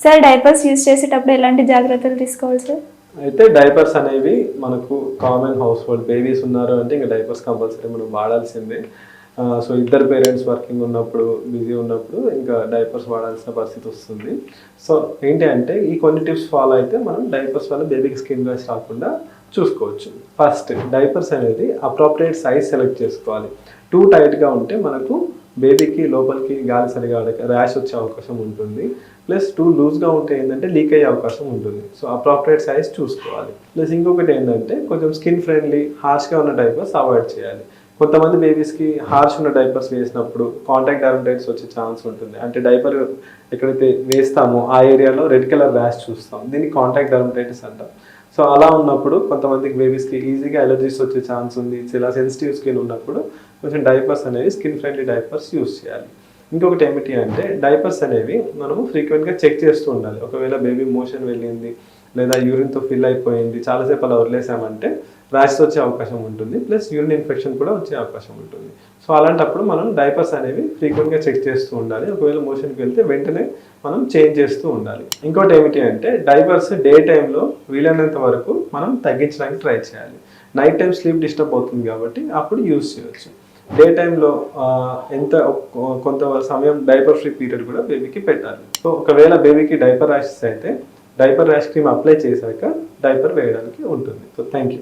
Sir diapers use చేసేటప్పుడు ఎలాంటి జాగ్రత్తలు తీసుకోవాలి సార్? అయితే డైపర్స్ అనేవి మనకు కామన్ హౌస్ హోల్డ్ బేబీస్ ఉన్నారు అంటే ఇంకా డైపర్స్ కంపల్సరీ మనం వాడాల్సిందే. సో ఇద్దరు పేరెంట్స్ వర్కింగ్ ఉన్నప్పుడు బిజీ ఉన్నప్పుడు ఇంకా డైపర్స్ వాడాల్సిన పరిస్థితి వస్తుంది. సో ఏంటి అంటే ఈ కొన్ని టిప్స్ ఫాలో అయితే మనం డైపర్స్ వల్ల బేబీకి స్కిన్ ర్యాష్ రాకుండా చూసుకోవచ్చు. ఫస్ట్ డైపర్స్ అనేది అప్రోప్రియేట్ సైజ్ సెలెక్ట్ చేసుకోవాలి. టూ టైట్గా ఉంటే మనకు బేబీకి లోపలికి గాలి సరిగా ర్యాష్ వచ్చే అవకాశం ఉంటుంది. ప్లస్ టూ లూజ్గా ఉంటే ఏంటంటే లీక్ అయ్యే అవకాశం ఉంటుంది. సో అప్రోప్రియేట్ సైజ్ చూసుకోవాలి. ప్లస్ ఇంకొకటి ఏంటంటే కొంచెం స్కిన్ ఫ్రెండ్లీ హార్ష్గా ఉన్న డైపర్స్ అవాయిడ్ చేయాలి. కొంతమంది బేబీస్కి హార్ష్ ఉన్న డైపర్స్ వేసినప్పుడు కాంటాక్ట్ డర్మటైటిస్ వచ్చే ఛాన్స్ ఉంటుంది. అంటే డైపర్ ఎక్కడైతే వేస్తామో ఆ ఏరియాలో రెడ్ కలర్ ర్యాష్ చూస్తాం. దీన్ని కాంటాక్ట్ డర్మటైటిస్ అంటాం. సో అలా ఉన్నప్పుడు కొంతమందికి బేబీస్కి ఈజీగా ఎలర్జీస్ వచ్చే ఛాన్స్ ఉంది. ఇలా సెన్సిటివ్ స్కిన్ ఉన్నప్పుడు కొంచెం డైపర్స్ అనేవి స్కిన్ ఫ్రెండ్లీ డైపర్స్ యూస్ చేయాలి. ఇంకొకటి ఏమిటి అంటే డైపర్స్ అనేవి మనము ఫ్రీక్వెంట్గా చెక్ చేస్తూ ఉండాలి. ఒకవేళ బేబీ మోషన్ వెళ్ళింది లేదా యూరిన్తో ఫిల్ అయిపోయింది చాలాసేపు అలా వదిలేసామంటే ర్యాషెస్ వచ్చే అవకాశం ఉంటుంది. ప్లస్ యూరిన్ ఇన్ఫెక్షన్ కూడా వచ్చే అవకాశం ఉంటుంది. సో అలాంటప్పుడు మనం డైపర్స్ అనేవి ఫ్రీక్వెంట్గా చెక్ చేస్తూ ఉండాలి. ఒకవేళ మోషన్కి వెళ్తే వెంటనే మనం చేంజ్ చేస్తూ ఉండాలి. ఇంకోటి ఏమిటి అంటే డైపర్స్ డే టైంలో వీలైనంత వరకు మనం తగ్గించడానికి ట్రై చేయాలి. నైట్ టైం స్లీప్ డిస్టర్బ్ అవుతుంది కాబట్టి అప్పుడు యూస్ చేయవచ్చు. డే టైంలో కొంత సమయం డైపర్ ఫ్రీ పీరియడ్ కూడా బేబీకి పెట్టాలి. సో ఒకవేళ బేబీకి డైపర్ ర్యాషెస్ అయితే డైపర్ ర్యాష్ క్రీమ్ అప్లై చేశాక డైపర్ వేయడానికి ఉంటుంది. So thank you.